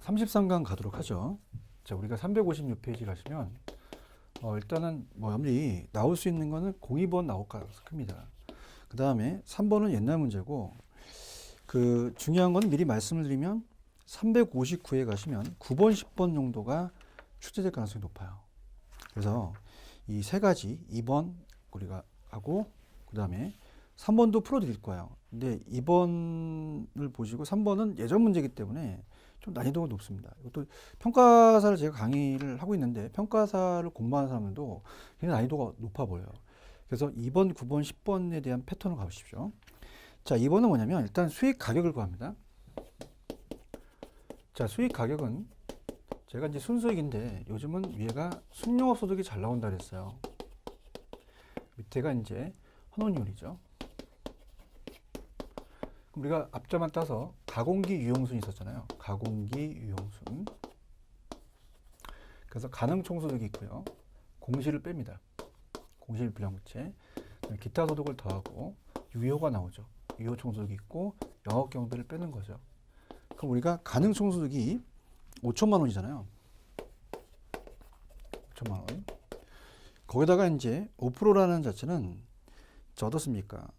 33강 가도록 하죠. 자, 우리가 356페이지 가시면 일단은 뭐 여러분들이 나올 수 있는 거는 02번 나올 가능성이 큽니다. 그 다음에 3번은 옛날 문제고, 그 중요한 건 미리 말씀을 드리면 359에 가시면 9번, 10번 정도가 출제될 가능성이 높아요. 그래서 이 세 가지 2번 우리가 하고, 그 다음에 3번도 풀어드릴 거예요. 근데 2번을 보시고 3번은 예전 문제이기 때문에 좀 난이도가 높습니다. 이것도 평가사를 제가 강의를 하고 있는데 평가사를 공부하는 사람들도 굉장히 난이도가 높아 보여요. 그래서 2번, 9번, 10번에 대한 패턴을 가보십시오. 자, 2번은 뭐냐면 일단 수익 가격을 구합니다. 자, 수익 가격은 제가 이제 순수익인데 요즘은 위에가 순영업소득이 잘 나온다 그랬어요. 밑에가 이제 환원율이죠. 우리가 앞자만 따서 가공기 유용순이 있었잖아요. 가공기 유용순. 그래서 가능 총소득이 있고요. 공시를 뺍니다. 공시일 불량부채. 기타 소득을 더하고 유효가 나오죠. 유효 총소득이 있고 영업 경비를 빼는 거죠. 그럼 우리가 가능 총소득이 5천만 원이잖아요. 5천만 원. 거기다가 이제 5%라는 자체는 어떻습니까?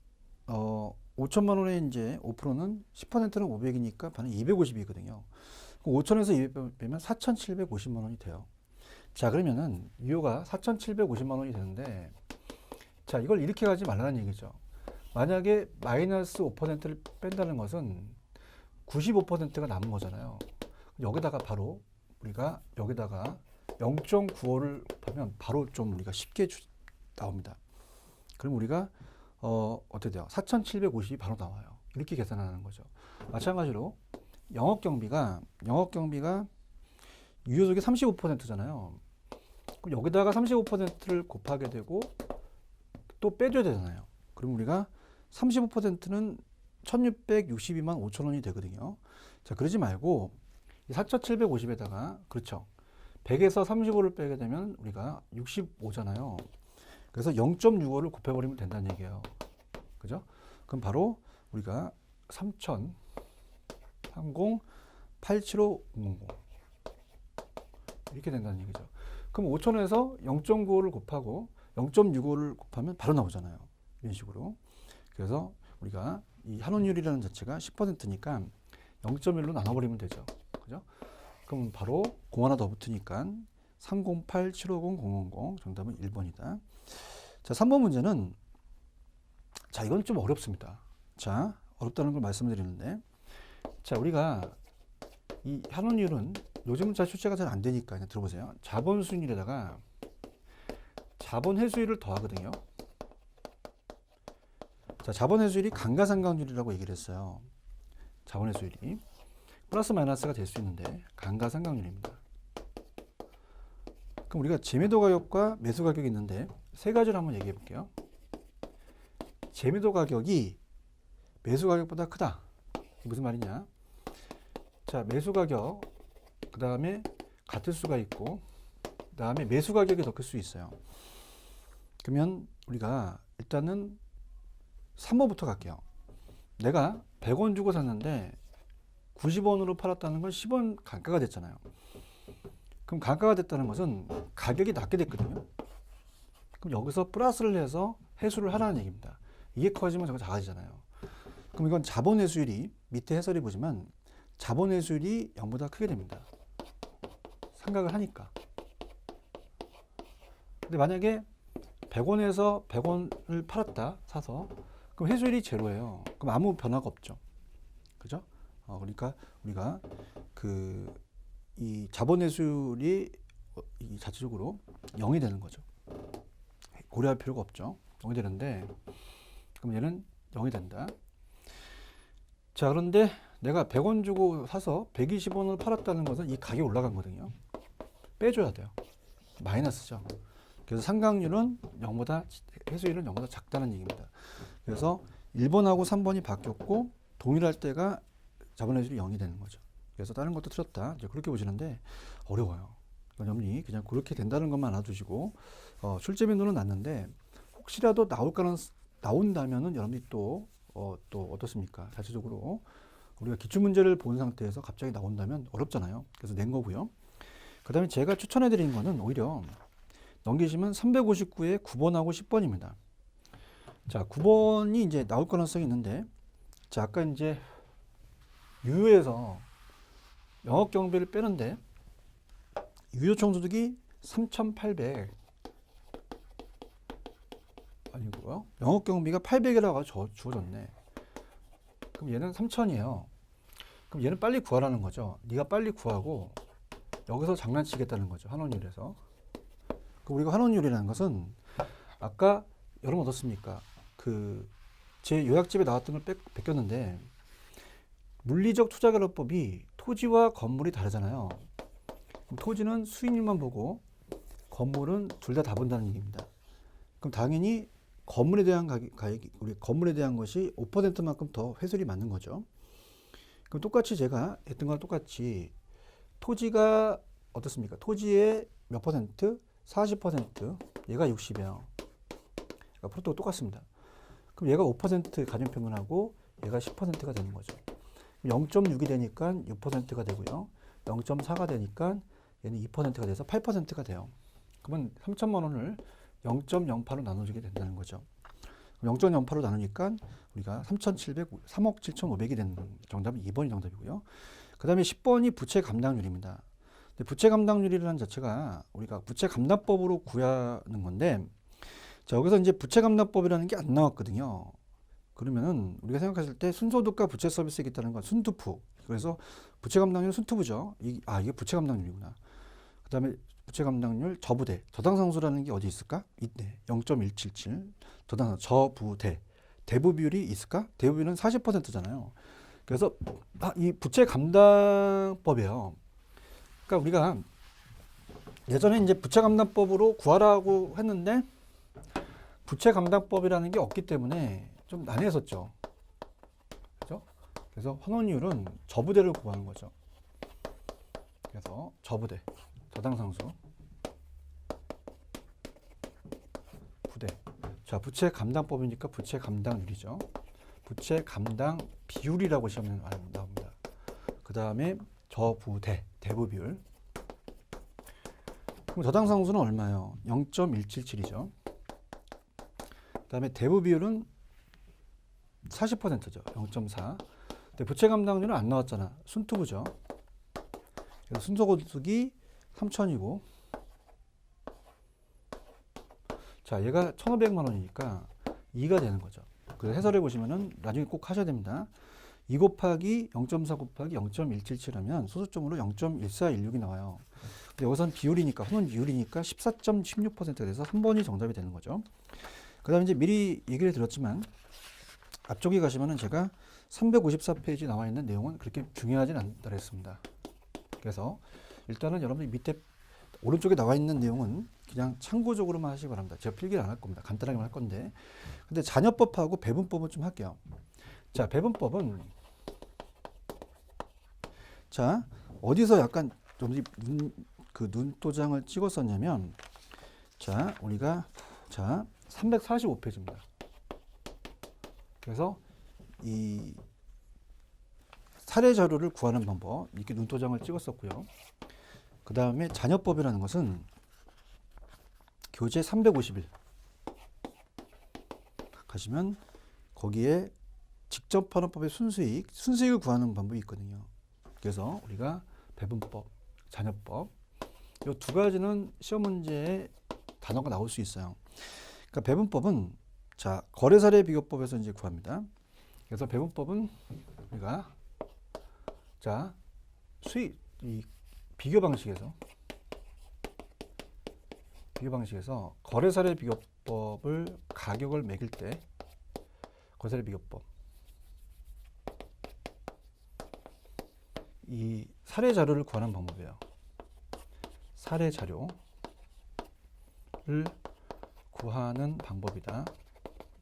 5천만 원에 이제 5%는 10%는 500이니까 반은 250이거든요. 5천에서 200 빼면 4,750만 원이 돼요. 자, 그러면은 유효가 4,750만 원이 되는데, 자, 이걸 이렇게 가지 말라는 얘기죠. 만약에 마이너스 5%를 뺀다는 것은 95%가 남은 거잖아요. 여기다가 바로 우리가 여기다가 0.95를 곱하면 바로 좀 우리가 쉽게 나옵니다. 그럼 우리가 어떻게 돼요? 4,750이 바로 나와요. 이렇게 계산하는 거죠. 마찬가지로 영업경비가 유효소득이 35%잖아요. 그럼 여기다가 35%를 곱하게 되고 또 빼줘야 되잖아요. 그럼 우리가 35%는 1,662만 5천 원이 되거든요. 자, 그러지 말고 4,750에다가 그렇죠. 100에서 35를 빼게 되면 우리가 65잖아요. 그래서 0.65를 곱해버리면 된다는 얘기예요. 그죠? 그럼 바로 우리가 3000 875 000 이렇게 된다는 얘기죠. 그럼 5천에서 0.95를 곱하고 0.65를 곱하면 바로 나오잖아요. 이런 식으로. 그래서 우리가 이 환원율이라는 자체가 10%니까 0.1로 나눠버리면 되죠. 그죠? 그럼 바로 0 하나 더 붙으니까 308-750-000 정답은 1번이다. 자, 3번 문제는, 자, 이건 좀 어렵습니다. 자, 어렵다는 걸 말씀을 드리는데, 자, 우리가 이 환원율은 요즘은 잘 출제가 잘 안 되니까 그냥 들어보세요. 자본 수익률에다가 자본 회수율을 더하거든요. 자, 자본 회수율이 감가상각률이라고 얘기를 했어요. 자본 회수율이 플러스 마이너스가 될 수 있는데 감가상각률입니다. 그럼 우리가 재매도 가격과 매수 가격이 있는데 세 가지를 한번 얘기해 볼게요. 재매도 가격이 매수 가격보다 크다. 무슨 말이냐? 자, 매수 가격, 그 다음에 같을 수가 있고, 그 다음에 매수 가격이 더 클 수 있어요. 그러면 우리가 일단은 3번부터 갈게요. 내가 100원 주고 샀는데 90원으로 팔았다는 건 10원 감가가 됐잖아요. 그럼 감가가 됐다는 것은 가격이 낮게 됐거든요. 그럼 여기서 플러스를 해서 회수를 하라는 얘기입니다. 이게 커지면 저거 작아지잖아요. 그럼 이건 자본 회수율이 밑에 해설이 보지만 자본 회수율이 0보다 크게 됩니다. 생각을 하니까. 근데 만약에 100원에서 100원을 팔았다 사서 그럼 회수율이 제로예요. 그럼 아무 변화가 없죠. 그죠? 그러니까 우리가 이 자본 회수율이 이 자체적으로 0이 되는 거죠. 고려할 필요가 없죠. 0이 되는데 그럼 얘는 0이 된다. 자, 그런데 내가 100원 주고 사서 120원을 팔았다는 것은 이 가격이 올라간 거거든요. 빼줘야 돼요. 마이너스죠. 그래서 상각률은 0보다, 회수율은 0보다 작다는 얘기입니다. 그래서 1번하고 3번이 바뀌었고 동일할 때가 자본 회수율이 0이 되는 거죠. 그래서 다른 것도 틀렸다. 이제 그렇게 보시는데 어려워요. 여러분이 그냥 그렇게 된다는 것만 알아두시고 출제 빈도는 낮는데 혹시라도 나온다면은 여러분이 또 어떻습니까? 자체적으로 우리가 기출문제를 본 상태에서 갑자기 나온다면 어렵잖아요. 그래서 낸 거고요. 그 다음에 제가 추천해 드리는 거는 오히려 넘기시면 359에 9번하고 10번입니다. 자, 9번이 이제 나올 가능성이 있는데, 자, 아까 이제 유효에서 영업 경비를 빼는데, 유효총 소득이 3,800 아니고요. 영업 경비가 800이라고 주어졌네. 그럼 얘는 3,000이에요. 그럼 얘는 빨리 구하라는 거죠. 네가 빨리 구하고 여기서 장난치겠다는 거죠. 환원율에서. 그럼 우리가 환원율이라는 것은 아까 여러분 어떻습니까? 제 요약집에 나왔던 걸 베꼈는데, 물리적 투자결합법이 토지와 건물이 다르잖아요. 그럼 토지는 수익률만 보고 건물은 둘 다 본다는 얘기입니다. 그럼 당연히 건물에 대한 가액이, 우리 건물에 대한 것이 5%만큼 더 회수율이 맞는 거죠. 그럼 똑같이 제가 했던 거랑 똑같이 토지가 어떻습니까? 토지의 몇 퍼센트? 40%, 얘가 60이에요. 그러니까 프로토가 똑같습니다. 그럼 얘가 5% 가중평균하고 얘가 10%가 되는 거죠. 0.6이 되니까 6%가 되고요. 0.4가 되니까 얘는 2%가 돼서 8%가 돼요. 그러면 3천만 원을 0.08로 나눠주게 된다는 거죠. 0.08로 나누니까 우리가 3억 7,500이 되는 정답은 2번이 정답이고요. 그 다음에 10번이 부채 감당률입니다. 근데 부채 감당률이라는 자체가 우리가 부채 감납법으로 구하는 건데, 자, 여기서 이제 부채 감납법이라는 게 안 나왔거든요. 그러면은 우리가 생각했을 때 순소득과 부채 서비스가 있다는 건 순투프. 그래서 부채 감당률 순투부죠. 이게 부채 감당률이구나. 그 다음에 부채 감당률 저부대. 저당상수라는 게 어디 있을까? 있네. 0.177. 저부대. 대부 비율이 있을까? 대부 비율은 40%잖아요. 그래서 이 부채 감당법이에요. 그러니까 우리가 예전에 이제 부채 감당법으로 구하라고 했는데, 부채 감당법이라는 게 없기 때문에 좀 난해했었죠. 그죠? 그래서 환원율은 저부대를 구하는 거죠. 그래서 저부대, 저당상수, 부대. 자, 부채 감당법이니까 부채 감당률이죠. 부채 감당 비율이라고 시험에 나옵니다. 그 다음에 저부대, 대부 비율. 그럼 저당상수는 얼마예요? 0.177이죠. 그 다음에 대부 비율은 40%죠. 0.4. 근데 부채 감당률은 안 나왔잖아. 순투부죠. 그래서 순소득이 3,000이고, 자, 얘가 1,500만 원이니까 2가 되는 거죠. 그래서 해설해 보시면은 나중에 꼭 하셔야 됩니다. 2 곱하기 0.4 곱하기 0.177 하면 소수점으로 0.1416이 나와요. 근데 여기서는 비율이니까, 환원 비율이니까 14.16%가 돼서 3번이 정답이 되는 거죠. 그 다음에 이제 미리 얘기를 드렸지만, 앞쪽에 가시면은 제가 354페이지 나와 있는 내용은 그렇게 중요하진 않다 그랬습니다. 그래서 일단은 여러분들 밑에 오른쪽에 나와 있는 내용은 그냥 참고적으로만 하시기 바랍니다. 제가 필기를 안 할 겁니다. 간단하게만 할 건데. 근데 잔여법하고 배분법은 좀 할게요. 자, 배분법은, 자, 어디서 약간 좀 눈도장을 찍었었냐면, 자, 우리가, 자, 345페이지입니다. 그래서 이 사례 자료를 구하는 방법, 이렇게 눈도장을 찍었었고요. 그 다음에 잔여법이라는 것은 교재 351 가시면 거기에 직접환원법의 순수익을 구하는 방법이 있거든요. 그래서 우리가 배분법, 잔여법, 이 두 가지는 시험 문제에 단어가 나올 수 있어요. 그러니까 배분법은, 자, 거래사례 비교법에서 이제 구합니다. 그래서 배분법은 우리가, 자, 이 비교 방식에서 거래사례 비교법을 가격을 매길 때, 거래사례 비교법, 이 사례 자료를 구하는 방법이에요. 사례 자료를 구하는 방법이다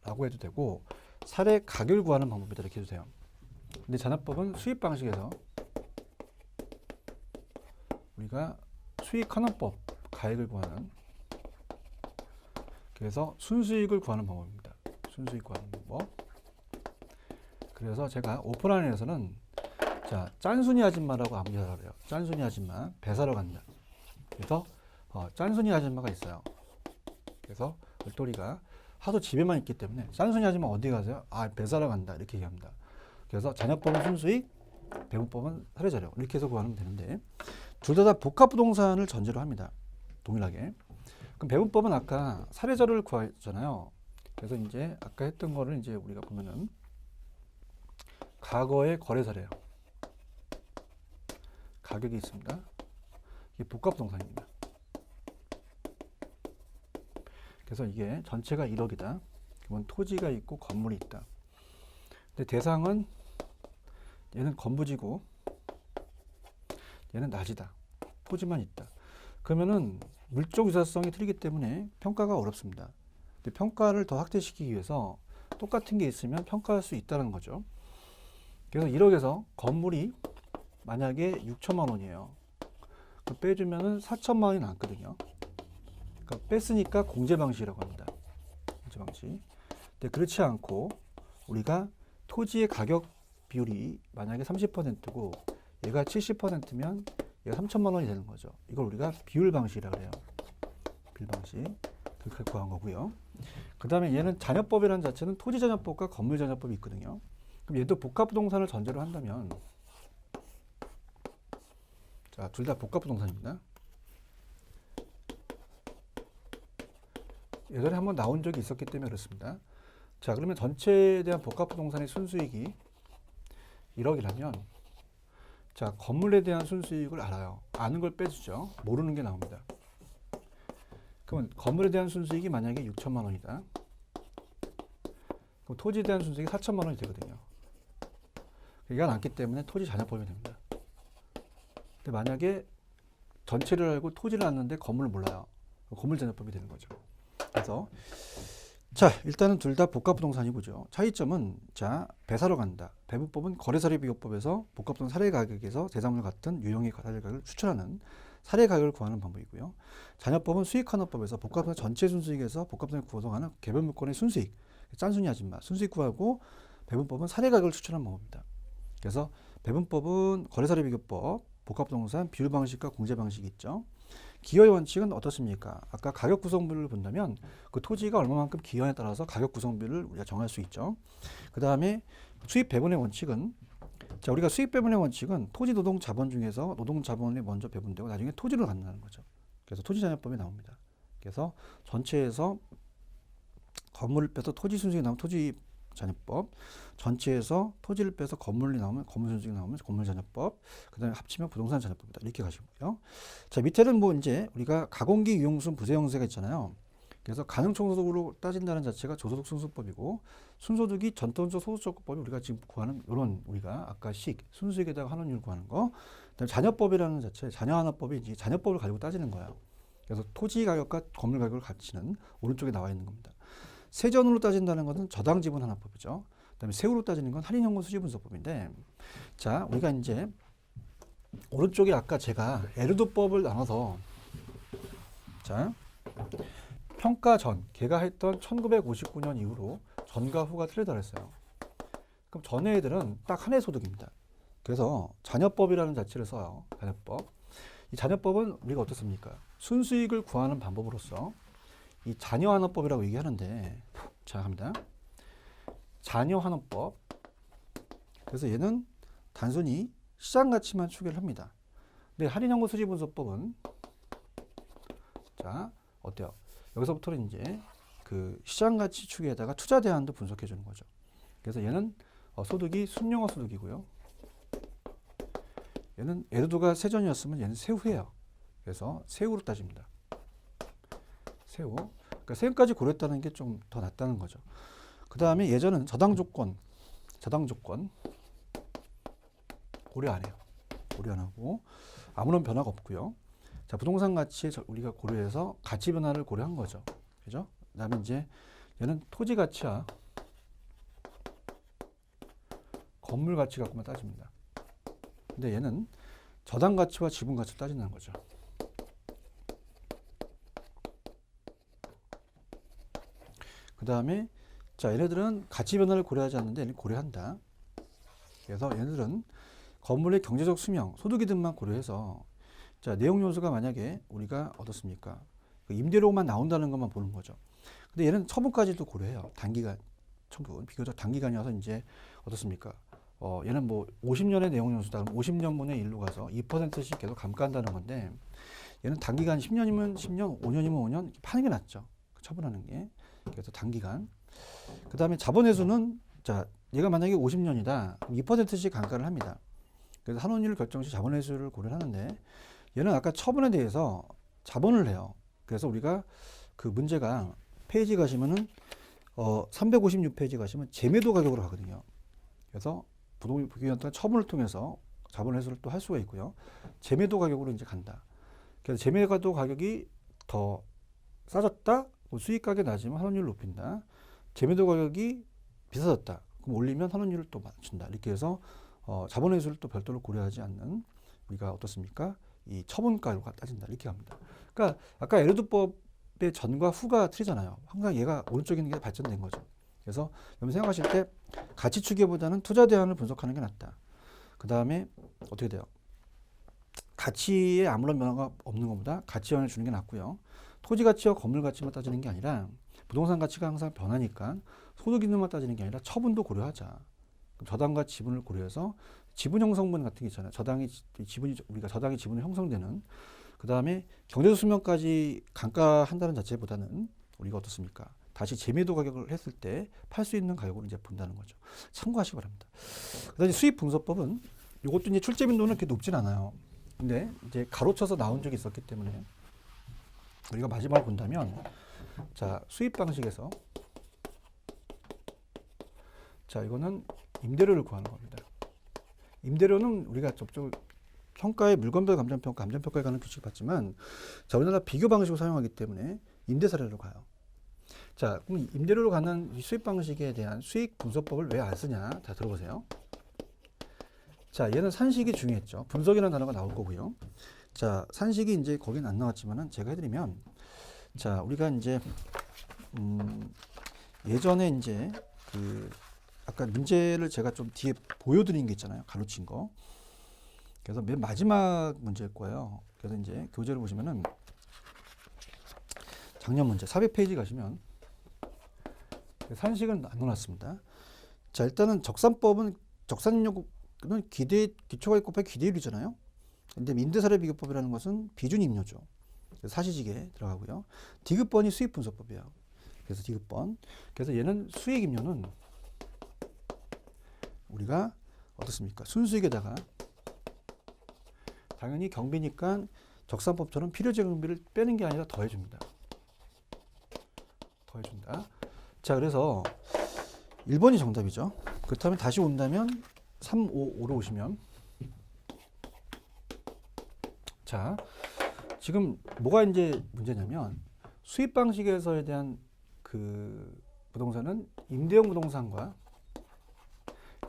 라고 해도 되고, 사례 가격을 구하는 방법이다 이렇게 해도 돼요. 근데 잔여법은 수입 방식에서 우리가 수익환원법, 가액을 구하는, 그래서 순수익을 구하는 방법입니다. 순수익 구하는 방법. 그래서 제가 오픈라인에서는 자, 짠순이 아줌마라고 아무리가 그래요. 짠순이 아줌마 배 사러 간다. 그래서 짠순이 아줌마가 있어요. 그래서 을돌이가 하도 집에만 있기 때문에 짠순이 아줌마 어디 가세요? 아, 배 사러 간다. 이렇게 얘기합니다. 그래서 잔여법은 순수익, 배분법은 사례자료 이렇게 해서 구하면 되는데 둘 다 복합부동산을 전제로 합니다. 동일하게. 그럼 배분법은 아까 사례자료를 구하잖아요. 그래서 이제 아까 했던 거를 이제 우리가 보면은 과거의 거래 사례요. 가격이 있습니다. 이게 복합부동산입니다. 그래서 이게 전체가 1억이다. 그러면 토지가 있고 건물이 있다. 근데 대상은 얘는 건부지고 얘는 낮이다. 토지만 있다. 그러면은 물적 유사성이 틀리기 때문에 평가가 어렵습니다. 근데 평가를 더 확대시키기 위해서 똑같은 게 있으면 평가할 수 있다는 거죠. 그래서 1억에서 건물이 만약에 6천만 원이에요. 빼주면은 4천만 원이 남거든요. 그러니까 뺐으니까 공제 방식이라고 합니다. 공제 방식. 근데 그렇지 않고 우리가 토지의 가격 비율이 만약에 30%고 얘가 70%면 얘가 3천만 원이 되는 거죠. 이걸 우리가 비율 방식이라고 해요. 비율 방식. 그렇게 구한 거고요. 그 다음에 얘는 잔여법이라는 자체는 토지 잔여법과 건물 잔여법이 있거든요. 그럼 얘도 복합부동산을 전제로 한다면 자, 둘 다 복합부동산입니다. 예전에 한번 나온 적이 있었기 때문에 그렇습니다. 자, 그러면 전체에 대한 복합부동산의 순수익이 1억이라면 자, 건물에 대한 순수익을 알아요. 아는 걸 빼주죠. 모르는 게 나옵니다. 그러면 건물에 대한 순수익이 만약에 6천만 원이다. 그럼 토지에 대한 순수익이 4천만 원이 되거든요. 이가 남기 때문에 토지 잔여법이 됩니다. 근데 만약에 전체를 알고 토지를 알는데 건물을 몰라요. 건물 잔여법이 되는 거죠. 그래서 자, 일단은 둘 다 복합부동산이고죠. 차이점은 자, 배 사러 간다. 배분법은 거래사례비교법에서 복합부동산 사례 가격에서 대상물 같은 유형의 사례 가격을 추출하는 사례 가격을 구하는 방법이고요. 잔여법은 수익환원법에서 복합부동산 전체 순수익에서 복합부동산을 구성하는 개별 물건의 순수익, 짠순이 아줌마 순수익 구하고 배분법은 사례 가격을 추출하는 방법입니다. 그래서 배분법은 거래사례비교법, 복합부동산 비율 방식과 공제 방식이 있죠. 기여의 원칙은 어떻습니까? 아까 가격 구성비를 본다면 그 토지가 얼마만큼 기여에 따라서 가격 구성비를 우리가 정할 수 있죠. 그 다음에 수익 배분의 원칙은 자, 우리가 수익 배분의 원칙은 토지 노동 자본 중에서 노동 자본이 먼저 배분되고 나중에 토지를 갖는다는 거죠. 그래서 토지 잔여법이 나옵니다. 그래서 전체에서 건물을 빼서 토지 순수익이 나오면 토지 잔여법, 전체에서 토지를 빼서 건물이 나오면 건물 순수익이 나오면 건물 잔여법, 그 다음에 합치면 부동산 잔여법이다. 이렇게 가시고요. 자, 밑에는 뭐 이제 우리가 가공기 유용순 부세 형세가 있잖아요. 그래서 가능총소득으로 따진다는 자체가 조소득 순수법이고 순소득이 전통적 소득적법이 우리가 지금 구하는 이런 우리가 아까 순수익에다가 환원율 구하는 거. 그다음에 잔여법이라는 자체, 잔여환원법이 이제 잔여법을 가지고 따지는 거예요. 그래서 토지 가격과 건물 가격을 갖추는 오른쪽에 나와 있는 겁니다. 세전으로 따진다는 것은 저당 지분 환원법이죠. 그다음에 세후로 따지는 건 할인연금 수지 분석법인데, 자, 우리가 이제 오른쪽에 아까 제가 에르도법을 나눠서 자, 평가 전 걔가 했던 1959년 이후로 전과 후가 틀리다 그랬어요. 그럼 전에 애들은 딱 한 해 소득입니다. 그래서 잔여법이라는 자체를 써요. 잔여법. 이 잔여법은 우리가 어떻습니까? 순수익을 구하는 방법으로서 이 잔여환원법이라고 얘기하는데, 자, 갑니다. 잔여환원법. 그래서 얘는 단순히 시장 가치만 추계를 합니다. 근데 할인연금 수지 분석법은 자, 어때요? 여기서부터는 이제 그 시장 가치 추계에다가 투자 대안도 분석해 주는 거죠. 그래서 얘는 소득이 순영화 소득이고요. 얘는 에르도가 세전이었으면 얘는 세후예요. 그래서 세후로 따집니다. 세후. 그러니까 세후까지 고려했다는 게 좀 더 낫다는 거죠. 그 다음에 예전은 저당 조건 고려 안 해요. 고려 안 하고 아무런 변화가 없고요. 자, 부동산 가치에 우리가 고려해서 가치 변화를 고려한 거죠. 그죠? 그 다음에 이제 얘는 토지 가치와 건물 가치 갖고만 따집니다. 근데 얘는 저당 가치와 지분 가치를 따진다는 거죠. 그 다음에 자, 얘네들은 가치 변화를 고려하지 않는데 얘는 고려한다. 그래서 얘네들은 건물의 경제적 수명, 소득이 등만 고려해서 자, 내용 요소가 만약에 우리가 어떻습니까? 그 임대료만 나온다는 것만 보는 거죠. 근데 얘는 처분까지도 고려해요. 단기간 처분, 비교적 단기간이어서 이제 어떻습니까? 얘는 뭐 50년의 내용 요소다. 그럼 50년분의 1로 가서 2%씩 계속 감가한다는 건데 얘는 단기간 10년이면 10년, 5년이면 5년 파는 게 낫죠. 처분하는 게. 그래서 단기간. 그 다음에 자본회수는 자, 얘가 만약에 50년이다. 2%씩 감가를 합니다. 그래서 한원율 결정 시 자본회수를 고려하는데 얘는 아까 처분에 대해서 자본을 해요. 그래서 우리가 그 문제가 페이지 가시면은 356페이지 가시면 재매도 가격으로 가거든요. 그래서 부동산 처분을 통해서 자본회수를 또 할 수가 있고요. 재매도 가격으로 이제 간다. 그래서 재매도 가격이 더 싸졌다. 수익 가격이 낮으면 환원율을 높인다. 재매도 가격이 비싸졌다. 그럼 올리면 환원율을 또 맞춘다. 이렇게 해서 자본회수를 또 별도로 고려하지 않는 우리가 어떻습니까? 이 처분가가 따진다. 이렇게 합니다. 그러니까 아까 에르두법의 전과 후가 틀리잖아요. 항상 얘가 오른쪽에 있는 게 발전된 거죠. 그래서 여러분 생각하실 때 가치 추계보다는 투자 대안을 분석하는 게 낫다. 그 다음에 어떻게 돼요? 가치에 아무런 변화가 없는 것보다 가치원을 주는 게 낫고요. 토지 가치와 건물 가치만 따지는 게 아니라 부동산 가치가 항상 변하니까 소득 기능만 따지는 게 아니라 처분도 고려하자. 그럼 저당과 지분을 고려해서 지분 형성분 같은 게 있잖아요. 우리가 저당이 지분을 형성되는 그 다음에 경제적 수명까지 감가한다는 자체보다는 우리가 어떻습니까? 다시 재매도 가격을 했을 때 팔 수 있는 가격으로 이제 본다는 거죠. 참고하시기 바랍니다. 그다음에 수익 분석법은 이것도 이제 출제 빈도는 그렇게 높진 않아요. 근데 이제 가로쳐서 나온 적이 있었기 때문에 우리가 마지막으로 본다면 자, 수입 방식에서 자, 이거는 임대료를 구하는 겁니다. 임대료는 우리가 접촉 평가의 물건별 감정평가, 감정평가에 관한 규칙을 봤지만 자, 우리나라 비교 방식을 사용하기 때문에 임대 사례로 가요. 자, 그럼 임대료로 가는 수입 방식에 대한 수익 분석법을 왜 안 쓰냐? 자, 들어보세요. 자, 얘는 산식이 중요했죠. 분석이라는 단어가 나올 거고요. 자, 산식이 이제 거긴 안 나왔지만은 제가 해드리면 자, 우리가 이제 예전에 이제 그 아까 문제를 제가 좀 뒤에 보여드린 게 있잖아요. 가로친 거. 그래서 맨 마지막 문제일 거예요. 그래서 이제 교재를 보시면은 작년 문제 400페이지 가시면 산식은 안 넣어놨습니다. 자, 일단은 적산법은 적산인력은 기초가 있고 기대율이잖아요. 근데 임대사례 비교법이라는 것은 비준 임료죠. 그래서 사시직에 들어가고요. 디귿번이 수익 분석법이에요. 그래서 디귿번. 그래서 얘는 수익 임료는 우리가 어떻습니까? 순수익에다가 당연히 경비니까 적산법처럼 필요재 경비를 빼는 게 아니라 더해줍니다. 더해준다. 자, 그래서 1번이 정답이죠. 그렇다면 다시 온다면 3, 5로 오시면 자, 지금 뭐가 이제 문제냐면 수입 방식에서에 대한 그 부동산은 임대용 부동산과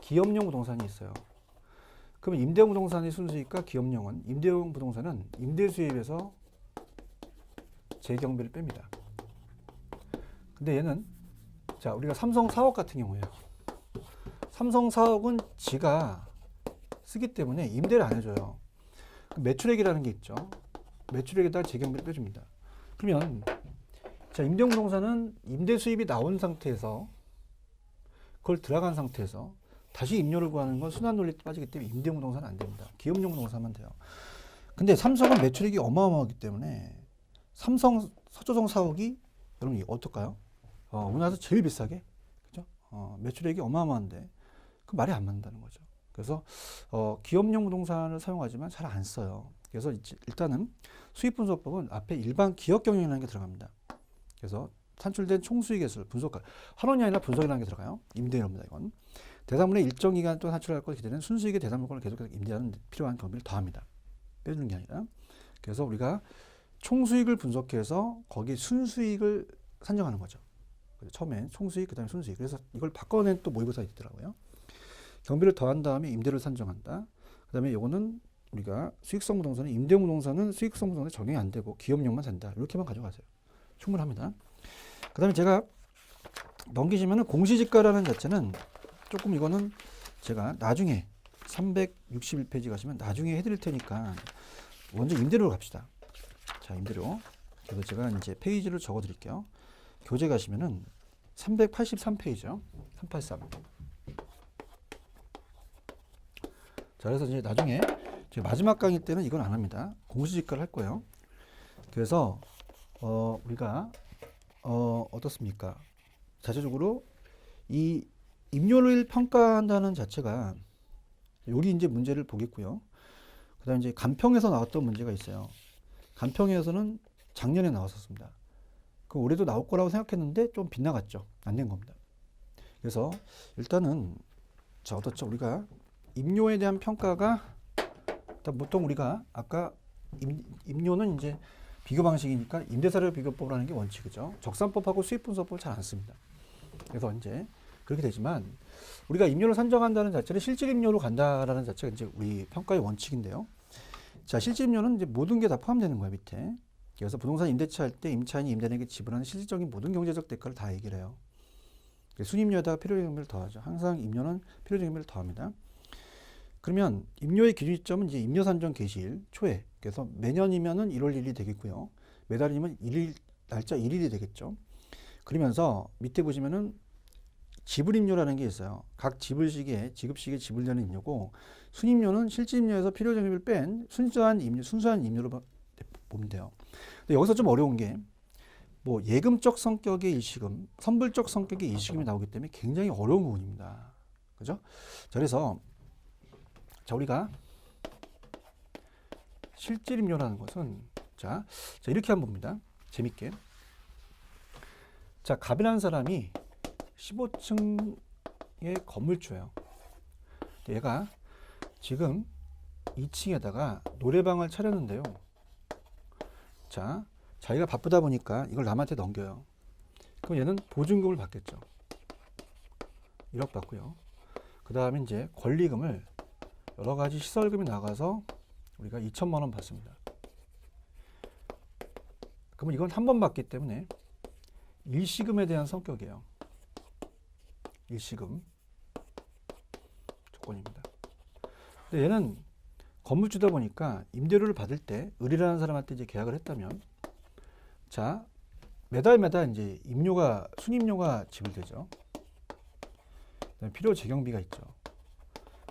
기업용 부동산이 있어요. 그러면 임대용 부동산의 순수익과 기업용은 임대용 부동산은 임대 수입에서 재경비를 뺍니다. 근데 얘는 자, 우리가 삼성 사옥 같은 경우에요. 삼성 사옥은 지가 쓰기 때문에 임대를 안 해줘요. 매출액이라는 게 있죠. 매출액에다 재경비를 빼줍니다. 그러면 자, 임대용 부동산은 임대 수입이 나온 상태에서 그걸 들어간 상태에서 다시 임료를 구하는 건 순환 논리에 빠지기 때문에 임대용 부동산은 안 됩니다. 기업용 부동산만 돼요. 근데 삼성은 매출액이 어마어마하기 때문에 삼성 서초동 사옥이 여러분 어떨까요? 우리나라에서 제일 비싸게, 그죠? 매출액이 어마어마한데 그 말이 안 맞는다는 거죠. 그래서 기업용 부동산을 사용하지만 잘 안 써요. 그래서 일단은 수익분석법은 앞에 일반 기업 경영이라는 게 들어갑니다. 그래서 산출된 총수익에서 분석가 환원이 아니라 분석이라는 게 들어가요. 임대료입니다. 이건 대상물의 일정 기간 동안 산출할 것 기대는 순수익의 대상물권을 계속해서 임대하는 필요한 경비를 더합니다. 빼주는 게 아니라. 그래서 우리가 총수익을 분석해서 거기 순수익을 산정하는 거죠. 처음엔 총수익, 그 다음에 순수익. 그래서 이걸 바꿔낸 또 모의고사가 있더라고요. 경비를 더한 다음에 임대를 산정한다. 그 다음에 요거는 우리가 수익성 부동산은 임대용 부동산은 수익성 부동산에 적용이 안 되고 기업용만 산다. 이렇게만 가져가세요. 충분합니다. 그 다음에 제가 넘기시면은 공시지가라는 자체는 조금 이거는 제가 나중에 361페이지 가시면 나중에 해드릴 테니까 먼저 임대료로 갑시다. 자, 임대료. 그래서 제가 이제 페이지를 적어 드릴게요. 교재 가시면은 383페이지요. 383. 자, 그래서 이제 나중에 제가 마지막 강의 때는 이건 안 합니다. 공시지가를 할 거예요. 그래서 우리가 어떻습니까? 자체적으로 이 임료를 평가한다는 자체가 여기 이제 문제를 보겠고요. 그다음에 이제 간평에서 나왔던 문제가 있어요. 간평에서는 작년에 나왔었습니다. 그 올해도 나올 거라고 생각했는데 좀 빗나갔죠. 안 된 겁니다. 그래서 일단은 자, 어떻죠? 우리가 임료에 대한 평가가 일단 보통 우리가 아까 임료는 이제 비교 방식이니까 임대사료 비교법이라는 게 원칙이죠. 적산법하고 수입분석법을 잘 안 씁니다. 그래서 이제 그렇게 되지만 우리가 임료를 산정한다는 자체를 실질 임료로 간다라는 자체가 이제 우리 평가의 원칙인데요. 자, 실질 임료는 이제 모든 게 다 포함되는 거야, 밑에. 그래서 부동산 임대차 할 때 임차인이 임대인에게 지불하는 실질적인 모든 경제적 대가를 다 얘기를 해요. 순임료에다가 필요경비를 더하죠. 항상 임료는 필요경비를 더합니다. 그러면 임료의 기준점은 이제 임료 산정 개시일 초에. 그래서 매년이면은 1월 1일이 되겠고요. 매달이면 날짜 1일이 되겠죠. 그러면서 밑에 보시면은 지불임료라는 게 있어요. 각 지불시기에 지급시기에 지불되는 임료고, 순임료는 실질임료에서 필요적임을 뺀 순수한 임료로 보면 돼요. 근데 여기서 좀 어려운 게 뭐 예금적 성격의 일시금, 선불적 성격의 일시금이 나오기 때문에 굉장히 어려운 부분입니다. 그죠? 자, 그래서 자, 우리가 실질임료라는 것은 자 이렇게 한번 봅니다. 재밌게. 자, 갑이라는 사람이 15층의 건물주예요. 얘가 지금 2층에다가 노래방을 차렸는데요. 자, 자기가 바쁘다 보니까 이걸 남한테 넘겨요. 그럼 얘는 보증금을 받겠죠. 1억 받고요. 그 다음에 이제 권리금을 여러 가지 시설금이 나가서 우리가 2천만 원 받습니다. 그러면 이건 한 번 받기 때문에 일시금에 대한 성격이에요. 일시금 조건입니다. 근데 얘는 건물주다 보니까 임대료를 받을 때 을이라는 사람한테 이제 계약을 했다면, 자, 매달 이제 순임료가 지불되죠. 그다음에 필요 재경비가 있죠.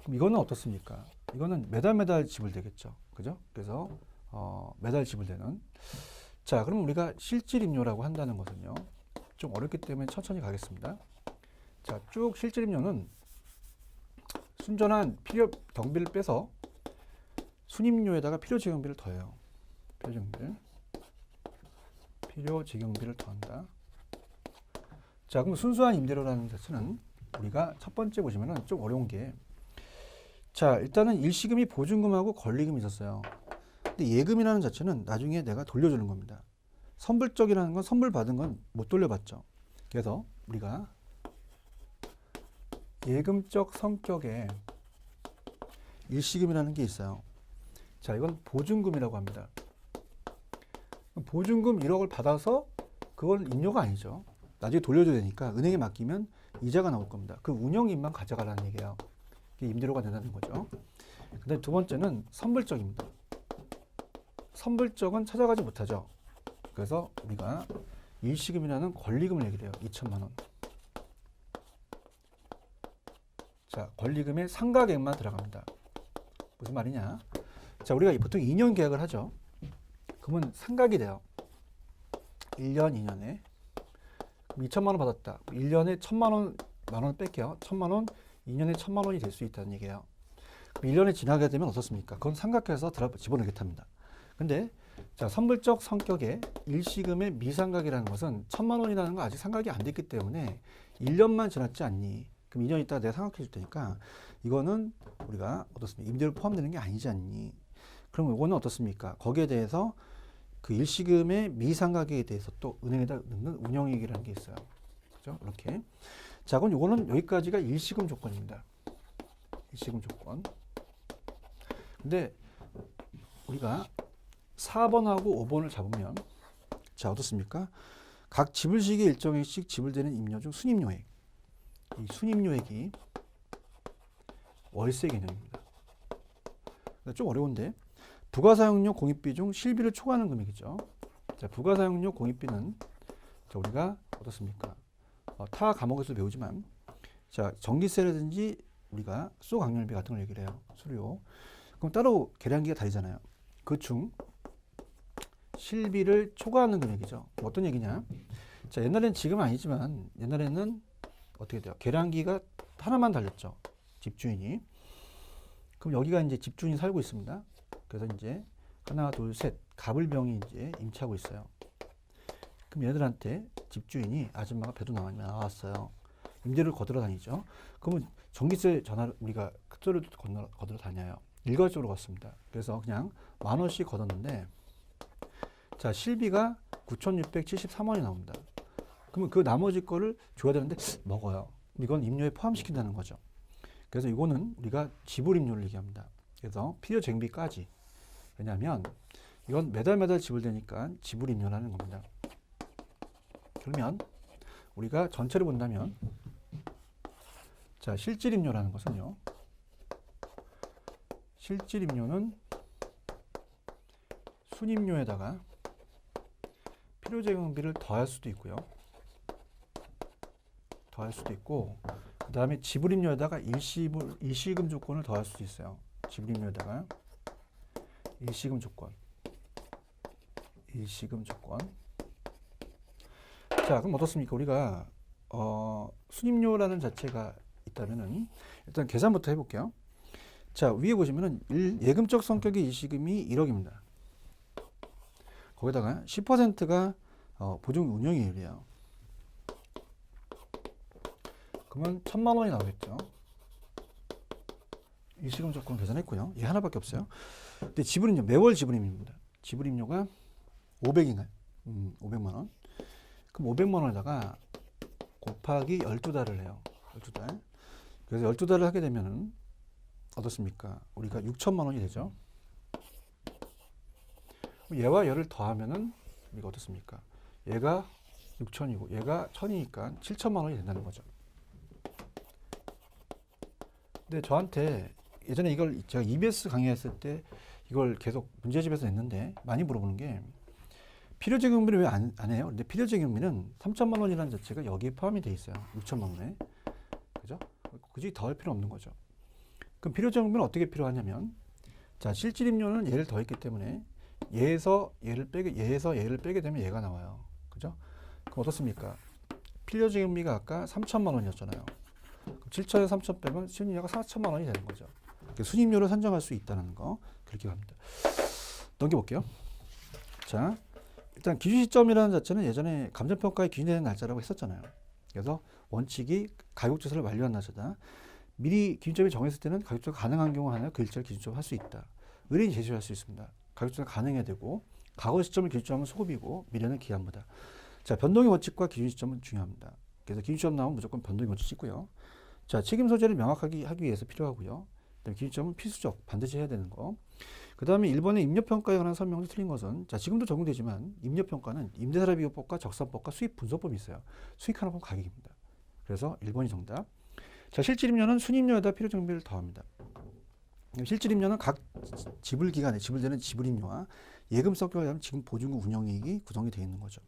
그럼 이거는 어떻습니까? 이거는 매달 지불되겠죠. 그죠? 그래서 매달 지불되는. 자, 그럼 우리가 실질임료라고 한다는 것은요. 좀 어렵기 때문에 천천히 가겠습니다. 자, 쭉 실질임료는 순전한 필요 경비를 빼서 순임료에다가 필요 재경비를 더해요. 필요 재경비를 더한다. 자, 그럼 순수한 임대료라는 자체는 우리가 첫 번째 보시면은 좀 어려운 게, 자, 일단은 일시금이 보증금하고 권리금이 있었어요. 근데 예금이라는 자체는 나중에 내가 돌려주는 겁니다. 선불적이라는 건 선불 받은 건 못 돌려받죠. 그래서 우리가 예금적 성격의 일시금이라는 게 있어요. 자, 이건 보증금이라고 합니다. 보증금 1억을 받아서 그건 임료가 아니죠. 나중에 돌려줘야 되니까 은행에 맡기면 이자가 나올 겁니다. 그 운영임만 가져가라는 얘기예요. 이게 임대료가 된다는 거죠. 근데 두 번째는 선불적입니다. 선불적은 찾아가지 못하죠. 그래서 우리가 일시금이라는 권리금을 얘기를 해요. 2천만 원. 자, 권리금의 상각액만 들어갑니다. 무슨 말이냐? 자, 우리가 보통 2년 계약을 하죠. 그러면 상각이 돼요. 1년, 2년에. 그럼 2천만 원 받았다. 1년에 1천만 원, 만 원 뺄게요. 1천만 원, 2년에 1천만 원이 될 수 있다는 얘기예요. 그럼 1년에 지나게 되면 어떻습니까? 그건 상각해서 집어넣겠답니다. 근데 자, 선불적 성격의 일시금의 미상각이라는 것은 1천만 원이라는 건 아직 상각이 안 됐기 때문에 1년만 지났지 않니? 그럼 2년 있다가 내가 상각해 줄 테니까 이거는 우리가 어떻습니까? 임대료 포함되는 게 아니지 않니? 그럼 이거는 어떻습니까? 거기에 대해서 그 일시금의 미상각에 대해서 또 은행에다 넣는 운영이익이라는 게 있어요. 그죠? 이렇게. 자, 그럼 이거는 여기까지가 일시금 조건입니다. 일시금 조건. 근데 우리가 4번하고 5번을 잡으면 자, 어떻습니까? 각 지불시기에 일정액씩 지불되는 임료 중 순임료액. 이 순임료액이 월세 개념입니다. 좀 어려운데 부가사용료 공입비 중 실비를 초과하는 금액이죠. 자, 부가사용료 공입비는 자, 우리가 어떻습니까? 타 과목에서 배우지만 자, 전기세라든지 우리가 수도강렬비 같은 걸 얘기를 해요. 수료. 그럼 따로 계량기가 다르잖아요. 그중 실비를 초과하는 금액이죠. 어떤 얘기냐? 자, 옛날엔 지금은 아니지만 옛날에는 어떻게 돼요? 계량기가 하나만 달렸죠. 집주인이. 그럼 여기가 이제 집주인이 살고 있습니다. 그래서 이제 하나, 둘, 셋 갑을병이 이제 임차하고 있어요. 그럼 얘들한테 집주인이 아줌마가 배도 나왔어요. 임대료를 거들어 다니죠. 그러면 전기세 전화를 우리가 급소를 거들어 다녀요. 일괄적으로 걷습니다. 그래서 그냥 10,000원씩 걷었는데 자, 실비가 9,673원이 나옵니다. 그러면 그 나머지 거를 줘야 되는데 먹어요. 이건 임료에 포함시킨다는 거죠. 그래서 이거는 우리가 지불임료를 얘기합니다. 그래서 필요쟁비까지. 왜냐하면 이건 매달 지불되니까 지불임료라는 겁니다. 그러면 우리가 전체를 본다면 자, 실질임료라는 것은요. 실질임료는 순임료에다가 필요재용비를 더할 수도 있고요. 더할 수도 있고 그 다음에 지불임료에다가 일시금 조건을 더할 수도 있어요. 지불임료에다가 일시금 조건. 자, 그럼 어떻습니까? 우리가 순임료라는 자체가 있다면은 일단 계산부터 해볼게요. 자, 위에 보시면은 예금적 성격의 일시금이 1억입니다. 거기다가 10%가 보증 운영이율이에요. 그러면 1,000만 원이 나오겠죠. 일시금 조건 계산했고요. 얘 하나밖에 없어요. 근데 지불임료 매월 지불임료입니다. 지불임료가 500이네. 500만 원. 그럼 500만 원에다가 곱하기 12달을 해요. 12달. 그래서 12달을 하게 되면은 어떻습니까? 우리가 6천만 원이 되죠. 얘와 얘를 더하면은 우리가 어떻습니까? 얘가 6천이고 얘가 1,000이니까 7천만 원이 된다는 거죠. 근데 저한테 예전에 이걸 제가 EBS 강의했을 때 이걸 계속 문제집에서 냈는데 많이 물어보는 게 필요재경비를 왜 안 해요? 근데 필요재경비는 3천만 원이라는 자체가 여기에 포함이 돼 있어요. 6천만 원에. 그죠? 굳이 더할 필요 없는 거죠. 그럼 필요재경비는 어떻게 필요하냐면 자, 실질임료는 얘를 더했기 때문에 얘에서 얘를 빼게 되면 얘가 나와요. 그죠? 그럼 어떻습니까? 필요재경비가 아까 3천만 원이었잖아요. 7천에 3천 빼면 순임료가 4천만 원이 되는 거죠. 순임료를 산정할 수 있다는 거 그렇게 갑니다. 넘겨볼게요. 자, 일단 기준 시점이라는 자체는 예전에 감정평가의 기준이 되는 날짜라고 했었잖아요. 그래서 원칙이 가격조사를 완료한 날짜다. 미리 기준점이 정했을 때는 가격조사 가능한 경우 하나 그 일자를 기준점으로 할 수 있다. 의뢰인이 제시할 수 있습니다. 가격조사 가능해야 되고 과거 시점을 기준점은 소급이고 미래는 기한보다. 자, 변동의 원칙과 기준 시점은 중요합니다. 그래서 기준 시점 나오면 무조건 변동의 원칙 찍고요. 자, 책임 소재를 명확하게 하기 위해서 필요하고요. 기준점은 필수적, 반드시 해야 되는 거. 그 다음에 1번의 임료평가에 관한 설명이 틀린 것은 자, 지금도 적용되지만 임료평가는 임대사료비교법과 적산법과 수익분석법이 있어요. 수익하는 법 가격입니다. 그래서 1번이 정답. 자, 실질임료는 순임료에다 필요정비를 더합니다. 실질임료는 각 지불기간에 지불되는 지불임료와 예금 성격에 의하면 지금 보증금 운영이익이 구성이 되어 있는 거죠.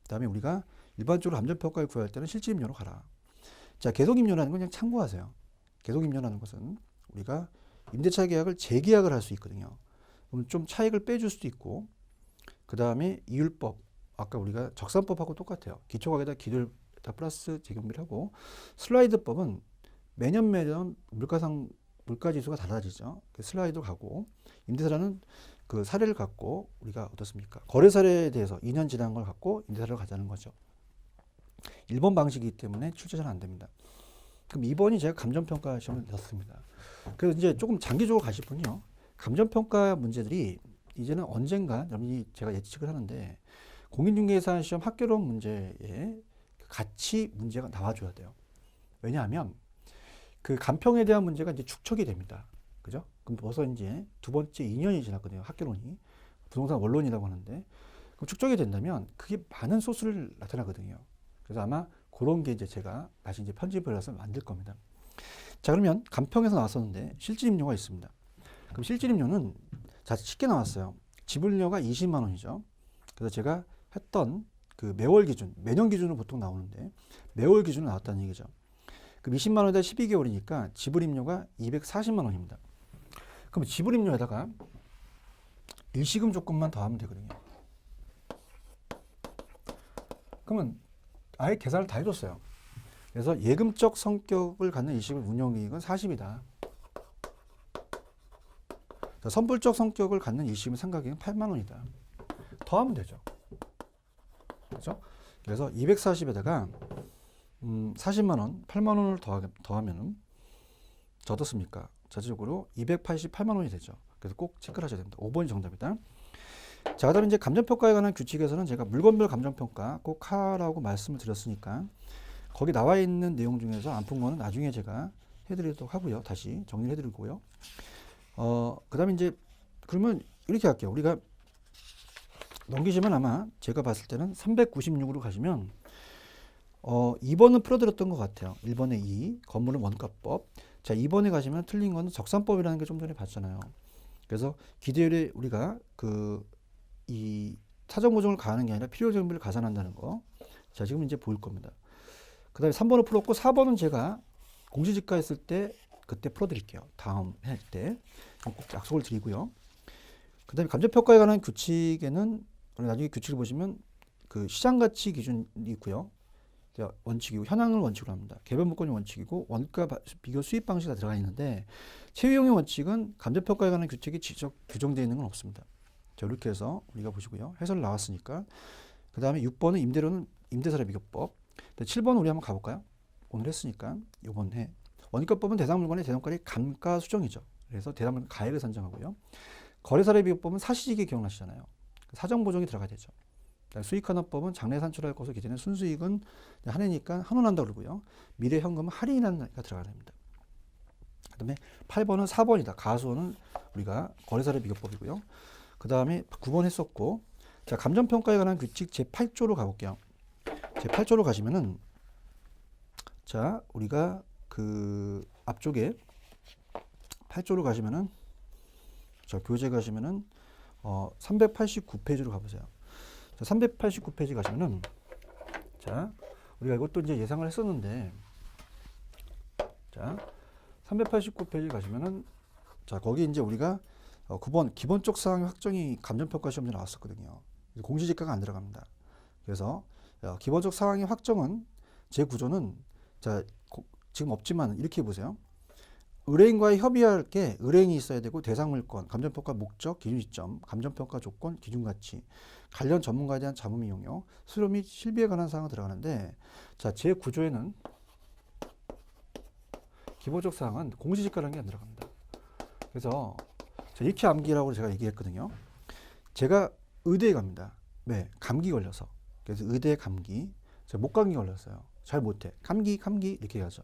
그 다음에 우리가 일반적으로 감정평가를 구할 때는 실질임료로 가라. 자, 계속임료라는 건 그냥 참고하세요. 계속임료라는 것은 우리가 임대차 계약을 재계약을 할 수 있거든요. 그럼 좀 차익을 빼줄 수도 있고, 그 다음에 이율법, 아까 우리가 적산법하고 똑같아요. 기초가격에다 기술 다 플러스 재경비를 하고, 슬라이드법은 매년 물가지수가 달라지죠. 그 슬라이드 가고, 임대사라는 그 사례를 갖고 우리가 어떻습니까? 거래 사례에 대해서 2년 지난 걸 갖고 임대사를 가자는 거죠. 1번 방식이기 때문에 출제 잘 안 됩니다. 그럼 2번이 제가 감정평가 시험을 냈습니다. 그래서 이제 조금 장기적으로 가실 분이요. 감정평가 문제들이 이제는 언젠가 여러분이 제가 예측을 하는데 공인중개사 시험 학교론 문제에 같이 문제가 나와줘야 돼요. 왜냐하면 그 감평에 대한 문제가 이제 축척이 됩니다. 그죠? 그럼 벌써 이제 두 번째 2년이 지났거든요. 학교론이. 부동산 원론이라고 하는데. 그럼 축적이 된다면 그게 많은 소수를 나타나거든요. 그래서 아마 그런 게 이제 제가 다시 이제 편집을 해서 만들 겁니다. 자, 그러면 감평에서 나왔었는데 실질임료가 있습니다. 그럼 실질임료는 자 쉽게 나왔어요. 지불료가 20만 원이죠. 그래서 제가 했던 그 매월 기준, 매년 기준으로 보통 나오는데 매월 기준으로 나왔다는 얘기죠. 그럼 20만 원에다 12개월이니까 지불임료가 240만 원입니다. 그럼 지불임료에다가 일시금 조건만 더하면 되거든요. 그러면 아예 계산을 다 해줬어요. 그래서 예금적 성격을 갖는 일시금 운용이익은 40이다. 선불적 성격을 갖는 일시금 상각이익은 8만 원이다. 더하면 되죠. 그렇죠? 그래서 240에다가 40만 원, 8만 원을 더하면은 어떻습니까? 자체적으로 288만 원이 되죠. 그래서 꼭 체크를 하셔야 됩니다. 5번이 정답이다. 자, 그다음에 이제 감정평가에 관한 규칙에서는 제가 물건별 감정평가 꼭 하라고 말씀을 드렸으니까 거기 나와 있는 내용 중에서 안 푼 거는 나중에 제가 해드리도록 하고요. 다시 정리를 해드리고요. 그다음에 이제 그러면 이렇게 할게요. 우리가 넘기시면 아마 제가 봤을 때는 396으로 가시면 2번은 풀어드렸던 것 같아요. 1번에 2, 건물은 원가법. 자, 2번에 가시면 틀린 거는 적산법이라는 게 좀 전에 봤잖아요. 그래서 기대율에 우리가 이 사정보정을 가하는 게 아니라 필요정비를 가산한다는 거. 자, 지금 이제 보일 겁니다. 그 다음에 3번을 풀었고 4번은 제가 공시지가 했을 때 그때 풀어드릴게요. 다음 할 때. 꼭 약속을 드리고요. 그 다음에 감정평가에 관한 규칙에는 나중에 규칙을 보시면 그 시장가치 기준이 있고요. 원칙이고 현황을 원칙으로 합니다. 개별물권이 원칙이고 원가 비교 수입 방식이 다 들어가 있는데 채용의 원칙은 감정평가에 관한 규칙이 지적 규정되어 있는 건 없습니다. 자, 이렇게 해서 우리가 보시고요. 해설 나왔으니까. 그 다음에 6번은 임대료는 임대사례 비교법. 7번 우리 한번 가볼까요? 오늘 했으니까 이번 해. 원가법은 대상물건의 대상가의 감가 수정이죠. 그래서 대상물건 가액을 산정하고요. 거래사례 비교법은 사실이익이 기억나시잖아요. 사정보정이 들어가야 되죠. 수익환원법은 장래 산출할 것을 기재는 순수익은 한 해니까 환원한다 그러고요. 미래 현금은 할인한다가 들어가야 됩니다. 그 다음에 8번은 4번이다. 가수원은 우리가 거래사례 비교법이고요. 그 다음에 9번 했었고, 자, 감정평가에 관한 규칙 제8조로 가볼게요. 제8조로 가시면은, 자, 우리가 그 앞쪽에 8조로 가시면은, 자, 교재 가시면은, 389페이지로 가보세요. 자, 389페이지 가시면은, 자, 우리가 이것도 이제 예상을 했었는데, 자, 389페이지 가시면은, 자, 거기 이제 우리가 9번 기본적 사항의 확정이 감정평가 시험에 나왔었거든요. 공시지가가 안 들어갑니다. 그래서 기본적 사항의 확정은 제 구조는 자 지금 없지만 이렇게 보세요. 의뢰인과의 협의할 게 의뢰인이 있어야 되고 대상물건, 감정평가 목적, 기준 시점, 감정평가 조건, 기준가치, 관련 전문가에 대한 자문 이용료, 수료 및 실비에 관한 사항이 들어가는데 자, 제 구조에는 기본적 사항은 공시지가라는 게 안 들어갑니다. 그래서 이렇게 암기라고 제가 얘기했거든요. 제가 의대에 갑니다. 네, 감기 걸려서. 그래서 의대 감기. 제가 목감기 걸렸어요. 잘 못해. 감기 이렇게 해야죠.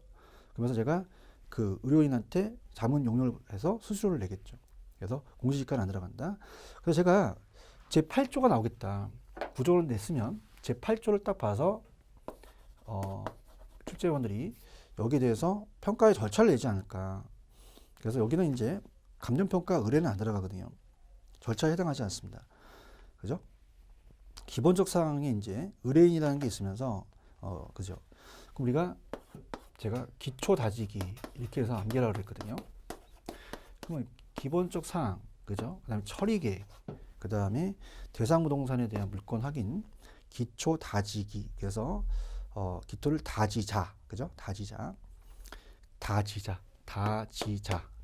그러면서 제가 그 의료인한테 자문 용료를 해서 수수료를 내겠죠. 그래서 공시지가는 안 들어간다. 그래서 제가 제 8조가 나오겠다. 구조를 냈으면 제 8조를 딱 봐서 출제원들이 여기에 대해서 평가의 절차를 내지 않을까. 그래서 여기는 이제 감정평가 의뢰는 안 들어가거든요. 절차에 해당하지 않습니다. 그죠? 기본적 사항이 이제 의뢰인이라는 게 있으면서, 그죠? 그럼 우리가 제가 기초 다지기 이렇게 해서 암기하라고 그랬거든요. 그러면 기본적 사항, 그죠? 그 다음에 처리 계획, 그 다음에 대상부동산에 대한 물건 확인, 기초 다지기. 그래서, 기초를 다지자, 그죠? 다지자.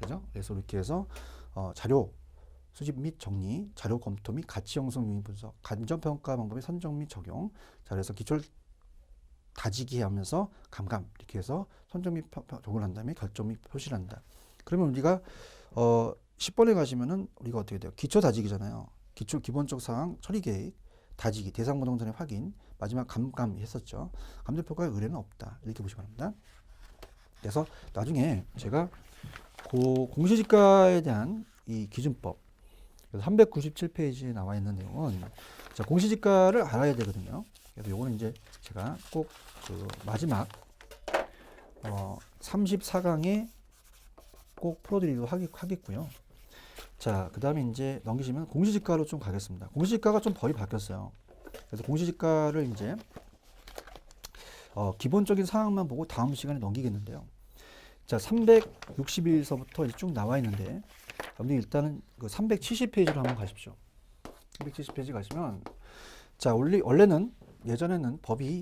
그죠? 그래서 이렇게 해서 자료 수집 및 정리, 자료 검토 및 가치 형성 유인 분석, 감정평가 방법의 선정 및 적용. 자, 그래서 기초를 다지기 하면서 감감 이렇게 해서 선정 및 적용을 한 다음에 결정 및 표시를 한다. 그러면 우리가 10번에 가시면은 우리가 어떻게 돼요? 기초 다지기잖아요. 기초 기본적 사항, 처리 계획, 다지기, 대상부동산의 확인, 마지막 감감 했었죠. 감정평가의 의뢰는 없다. 이렇게 보시기 바랍니다. 그래서 나중에 제가 공시지가에 대한 이 기준법 397페이지에 나와 있는 내용은 자, 공시지가를 알아야 되거든요. 그래서 요거는 이제 제가 꼭 그 마지막 34강에 꼭 풀어드리도록 하겠고요. 자, 그 다음에 이제 넘기시면 공시지가로 좀 가겠습니다. 공시지가가 좀 벌이 바뀌었어요. 그래서 공시지가를 이제 기본적인 사항만 보고 다음 시간에 넘기겠는데요. 자, 361서부터 이제 쭉 나와 있는데, 여러분들 일단은 그 370페이지로 한번 가십시오. 370페이지 가시면, 자, 원래는 예전에는 법이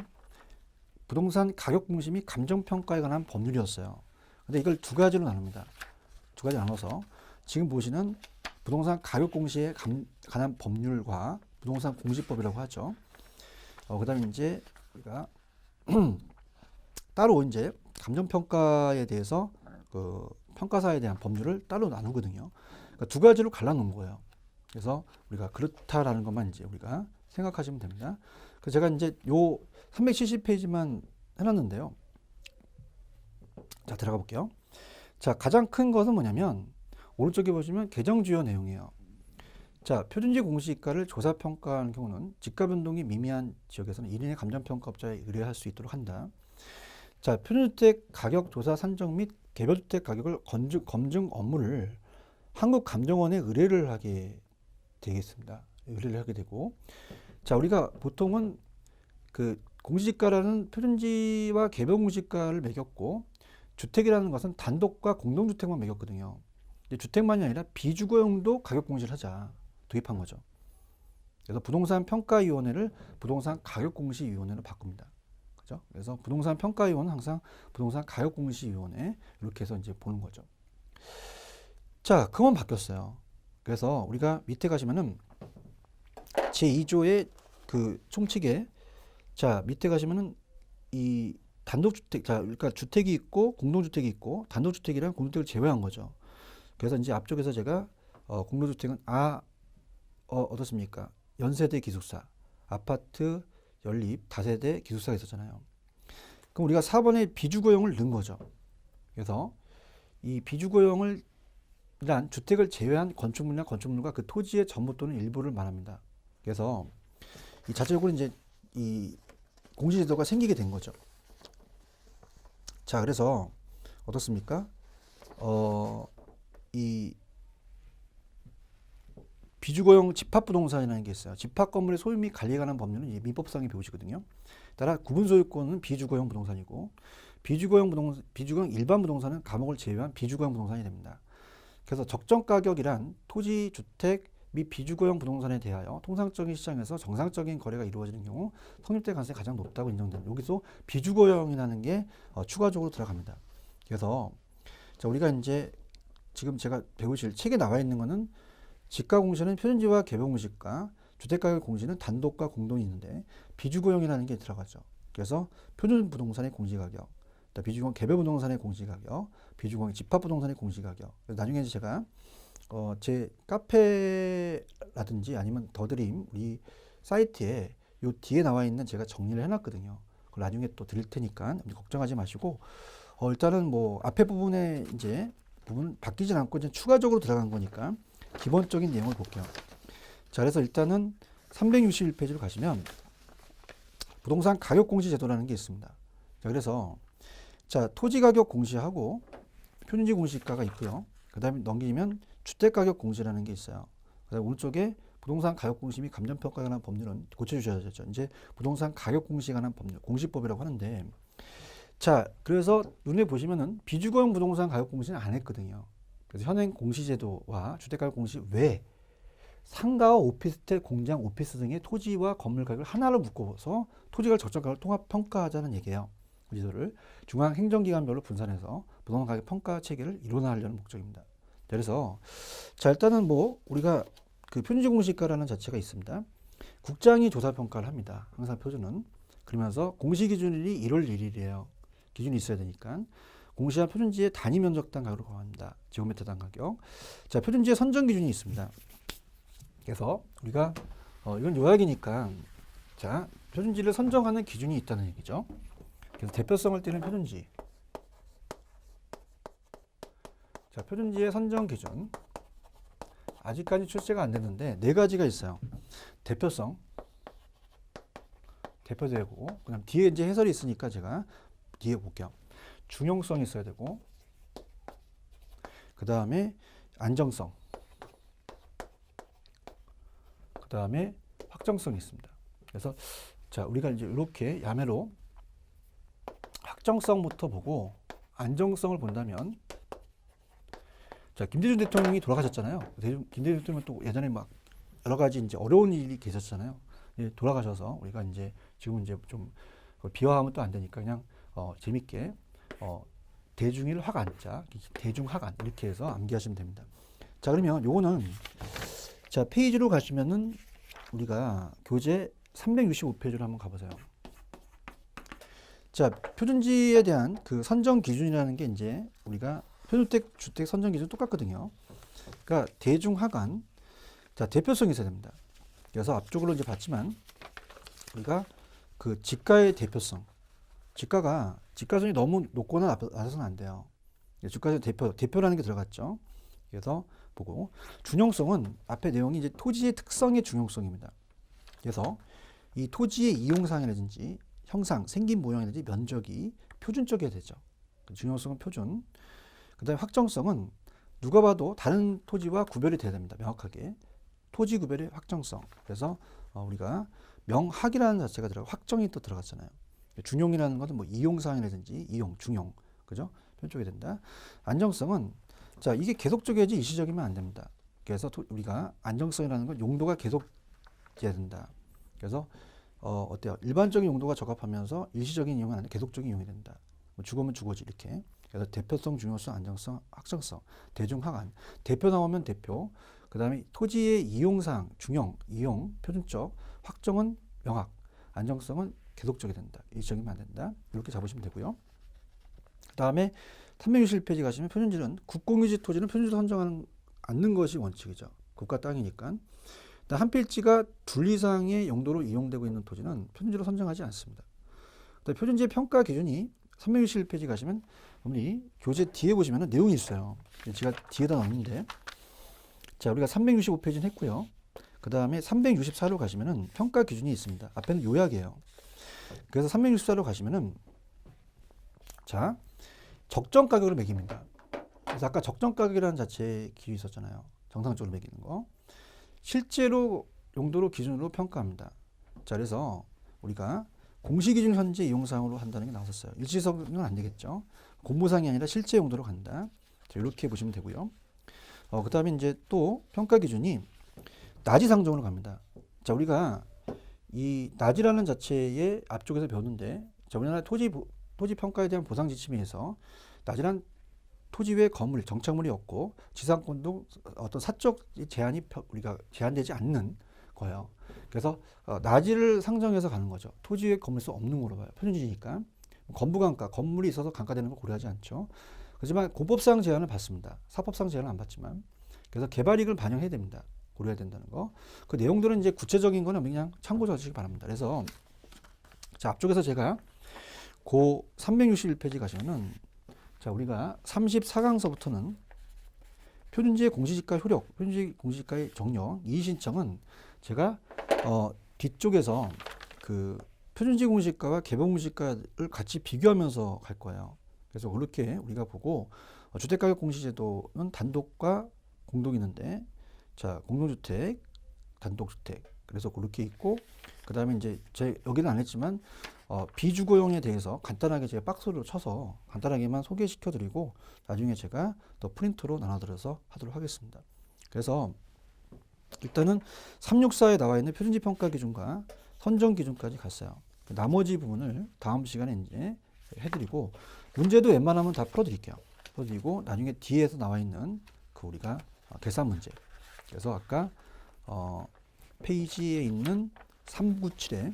부동산 가격 공시 및 감정평가에 관한 법률이었어요. 근데 이걸 두 가지로 나눕니다. 두 가지 나눠서 지금 보시는 부동산 가격 공시에 관한 법률과 부동산 공시법이라고 하죠. 그 다음에 이제 우리가 따로 이제 감정평가에 대해서 그 평가사에 대한 법률을 따로 나누거든요. 그러니까 두 가지로 갈라놓은 거예요. 그래서 우리가 그렇다라는 것만 이제 우리가 생각하시면 됩니다. 그래서 제가 이제 요 370페이지만 해놨는데요. 자, 들어가 볼게요. 자, 가장 큰 것은 뭐냐면 오른쪽에 보시면 계정 주요 내용이에요. 자, 표준지 공시지가를 조사평가하는 경우는 지가 변동이 미미한 지역에서는 1인의 감정평가업자에 의뢰할 수 있도록 한다. 자, 표준주택 가격 조사 산정 및 개별주택 가격을 검증 업무를 한국감정원에 의뢰를 하게 되겠습니다. 의뢰를 하게 되고, 자, 우리가 보통은 그 공시지가라는 표준지와 개별 공시지가를 매겼고, 주택이라는 것은 단독과 공동주택만 매겼거든요. 주택만이 아니라 비주거용도 가격 공시를 하자 도입한 거죠. 그래서 부동산 평가위원회를 부동산 가격공시위원회로 바꿉니다. 그죠? 그래서 부동산 평가위원은 항상 부동산 가격공시위원회 이렇게 해서 이제 보는 거죠. 자, 그건 바뀌었어요. 그래서 우리가 밑에 가시면은 제2조의 그 총칙에, 자, 밑에 가시면은 이 단독주택, 자, 그러니까 주택이 있고 공동주택이 있고 단독주택이랑 공동주택을 제외한 거죠. 그래서 이제 앞쪽에서 제가 공동주택은 어떻습니까? 연세대 기숙사, 아파트 연립, 다세대 기숙사가 있었잖아요. 그럼 우리가 4번에 비주거용을 넣은 거죠. 그래서 이 비주거용을 란 주택을 제외한 건축물이나 건축물과 그 토지의 전부 또는 일부를 말합니다. 그래서 이 자체적으로 이제 이 공시제도가 생기게 된 거죠. 자, 그래서 어떻습니까? 이 비주거용 집합부동산이라는 게 있어요. 집합 건물의 소유 및 관리에 관한 법률은 이제 민법상의 배우시거든요. 따라 구분소유권은 비주거용 부동산이고 비주거용 일반 부동산은 감옥을 제외한 비주거용 부동산이 됩니다. 그래서 적정가격이란 토지, 주택 및 비주거용 부동산에 대하여 통상적인 시장에서 정상적인 거래가 이루어지는 경우 성립될 가능성이 가장 높다고 인정됩니다. 여기서 비주거용이라는 게 추가적으로 들어갑니다. 그래서 자, 우리가 이제 지금 제가 배우실 책에 나와 있는 거는 지가 공시는 표준지와 개별 공시가, 주택가격 공시는 단독과 공동이 있는데 비주거용이라는 게 들어가죠. 그래서 표준 부동산의 공시가격, 비주거용 개별 부동산의 공시가격, 비주거용 집합 부동산의 공시가격. 나중에 제가 제 카페라든지 아니면 더드림 우리 사이트에 요 뒤에 나와 있는 제가 정리를 해놨거든요. 그걸 나중에 또 드릴 테니까 걱정하지 마시고 일단은 뭐 앞에 부분에 이제 부분 바뀌진 않고 이제 추가적으로 들어간 거니까 기본적인 내용을 볼게요. 자, 그래서 일단은 361페이지로 가시면 부동산 가격 공시 제도라는 게 있습니다. 자, 그래서 자, 토지 가격 공시하고 표준지 공시가가 있고요. 그 다음에 넘기면 주택 가격 공시라는 게 있어요. 그 다음에 오른쪽에 부동산 가격 공시 및 감정평가에 관한 법률은 고쳐주셔야죠. 이제 부동산 가격 공시에 관한 법률, 공시법이라고 하는데, 자, 그래서 눈에 보시면은 비주거용 부동산 가격 공시는 안 했거든요. 그래서 현행 공시제도와 주택가격 공시 외에 상가와 오피스텔, 공장, 오피스 등의 토지와 건물 가격을 하나로 묶어서 토지가격 적정가격을 통합 평가하자는 얘기예요. 제도를 중앙 행정기관별로 분산해서 부동산 가격 평가 체계를 이론화하려는 목적입니다. 그래서 자, 일단은 뭐 우리가 그 표준지 공시가라는 자체가 있습니다. 국장이 조사 평가를 합니다. 항상 표준은. 그러면서 공시 기준일이 1월 1일이에요. 기준이 있어야 되니까. 공시한 표준지의 단위 면적당 가격을 정합니다. 제곱미터당 가격. 자, 표준지의 선정 기준이 있습니다. 그래서 우리가 이건 요약이니까 자, 표준지를 선정하는 기준이 있다는 얘기죠. 그래서 대표성을 띠는 표준지. 자, 표준지의 선정 기준. 아직까지 출제가 안 됐는데 네 가지가 있어요. 대표성, 대표되고, 그다음 뒤에 이제 해설이 있으니까 제가 뒤에 볼게요. 중용성이 있어야 되고, 그 다음에 안정성, 다음에 확정성이 있습니다. 그래서 자, 우리가 이제 이렇게 야매로 확정성부터 보고 안정성을 본다면, 자, 김대중 대통령이 돌아가셨잖아요. 김대중 대통령은 또 예전에 막 여러 가지 이제 어려운 일이 계셨잖아요. 예, 돌아가셔서 우리가 이제 지금은 이제 좀 비화하면 또 안 되니까 그냥 재밌게 대중일 확 안자, 대중학 안 이렇게 해서 암기하시면 됩니다. 자, 그러면 요거는 자, 페이지로 가시면은 우리가 교재 365페이지로 한번 가보세요. 자, 표준지에 대한 그 선정 기준이라는 게 이제 우리가 표준주택 주택 선정 기준 똑같거든요. 그러니까 대중하간, 자, 대표성이 있어야 됩니다. 그래서 앞쪽으로 이제 봤지만 우리가 그 지가의 대표성, 지가선이 너무 높거나 낮아서는 안 돼요. 주가의 대표라는 게 들어갔죠. 그래서 보고 준용성은 앞에 내용이 이제 토지의 특성의 준용성입니다. 그래서 이 토지의 이용상이라든지 형상, 생긴 모양이라든지 면적이 표준적이어야 되죠. 준용성은 표준. 그다음에 확정성은 누가 봐도 다른 토지와 구별이 돼야 됩니다. 명확하게. 토지 구별의 확정성. 그래서 우리가 명확이라는 자체가 들어가 확정이 또 들어갔잖아요. 준용이라는 것은 뭐 이용사항이라든지 이용, 중용, 그죠? 표준적이 된다. 안정성은 자, 이게 계속적이어야지 일시적이면 안 됩니다. 그래서 우리가 안정성이라는 건 용도가 계속돼야 된다. 그래서 어때요? 일반적인 용도가 적합하면서 일시적인 이용은 아니라 계속적인 이용이 된다. 뭐 죽으면 죽어지 이렇게. 그래서 대표성, 중요성, 안정성, 확정성, 대중하간. 대표 나오면 대표. 그 다음에 토지의 이용상, 중용, 이용, 표준적, 확정은 명확, 안정성은 계속적이 된다. 일시적이면 안 된다. 이렇게 잡으시면 되고요. 그 다음에 361페이지 가시면 표준지는 국공유지 토지는 표준지로 선정하는 않는 것이 원칙이죠. 국가 땅이니까. 한 필지가 둘 이상의 용도로 이용되고 있는 토지는 표준지로 선정하지 않습니다. 표준지의 평가 기준이 361페이지 가시면 우리 교재 뒤에 보시면 내용이 있어요. 제가 뒤에다 넣었는데, 자, 우리가 365페이지는 했고요. 그 다음에 364로 가시면은 평가 기준이 있습니다. 앞에는 요약이에요. 그래서 364로 가시면은 자, 적정 가격으로 매깁니다. 그래서 아까 적정 가격이라는 자체의 기준이 있었잖아요. 정상적으로 매기는 거. 실제로 용도로 기준으로 평가합니다. 자, 그래서 우리가 공시기준 현재 이용상으로 한다는 게 나왔었어요. 일시성은 안 되겠죠. 공모상이 아니라 실제 용도로 간다. 자, 이렇게 보시면 되고요. 그 다음에 이제 또 평가 기준이 나지 상정으로 갑니다. 자, 우리가 이 나지라는 자체의 앞쪽에서 배웠는데, 자, 우리나라 토지 평가에 대한 보상 지침에서 나지란 토지 외 건물, 정착물이 없고 지상권도 어떤 사적 제한이 우리가 제한되지 않는 거예요. 그래서 나지를 상정해서 가는 거죠. 토지 외 건물수 없는 거로 봐요. 표준지니까. 건부강가, 건물이 있어서 강가되는 걸 고려하지 않죠. 그렇지만 공법상 제한을 받습니다. 사법상 제한을 안 받지만. 그래서 개발이익을 반영해야 됩니다. 고려해야 된다는 거. 그 내용들은 이제 구체적인 거는 그냥 참고해 주시기 바랍니다. 그래서 자, 앞쪽에서 제가 고 361페이지 가시면은 자, 우리가 34강서부터는 표준지의 공시지가 효력, 표준지 공시지가의 정령, 이의신청은 제가 뒤쪽에서 그 표준지 공시지가와 개별 공시지가를 같이 비교하면서 갈 거예요. 그래서 그렇게 우리가 보고 주택가격 공시제도는 단독과 공동이 있는데, 자, 공동주택, 단독주택, 그래서 그렇게 있고, 그 다음에 이제 여기는 안 했지만 비주거용에 대해서 간단하게 제가 박스로 쳐서 간단하게만 소개시켜 드리고 나중에 제가 또 프린트로 나눠드려서 하도록 하겠습니다. 그래서 일단은 364에 나와 있는 표준지 평가 기준과 선정 기준까지 갔어요. 나머지 부분을 다음 시간에 이제 해드리고, 문제도 웬만하면 다 풀어드릴게요. 풀어드리고 나중에 뒤에서 나와 있는 그 우리가 계산 문제, 그래서 아까 페이지에 있는 397의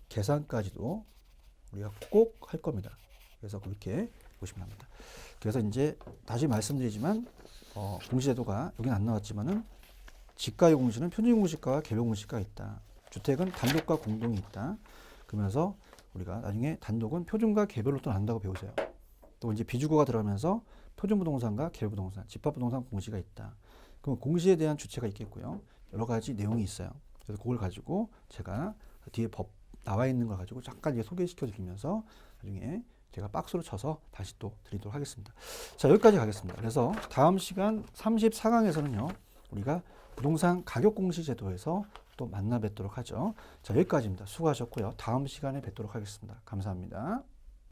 계산까지도 우리가 꼭 할 겁니다. 그래서 그렇게 보시면 합니다. 그래서 이제 다시 말씀드리지만 공시제도가 여기는 안 나왔지만은 지가의 공시는 표준 공시가와 개별 공시가가 있다. 주택은 단독과 공동이 있다. 그러면서 우리가 나중에 단독은 표준과 개별로 또 나눈다고 배우세요. 또 이제 비주거가 들어가면서 표준부동산과 개별부동산, 집합부동산 공시가 있다. 그럼 공시에 대한 주체가 있겠고요. 여러 가지 내용이 있어요. 그래서 그걸 가지고 제가 뒤에 법 나와 있는 걸 가지고 잠깐 이제 소개시켜 드리면서 나중에 제가 박스로 쳐서 다시 또 드리도록 하겠습니다. 자, 여기까지 가겠습니다. 그래서 다음 시간 34강에서는요, 우리가 부동산 가격 공시 제도에서 또 만나 뵙도록 하죠. 자, 여기까지입니다. 수고하셨고요. 다음 시간에 뵙도록 하겠습니다. 감사합니다.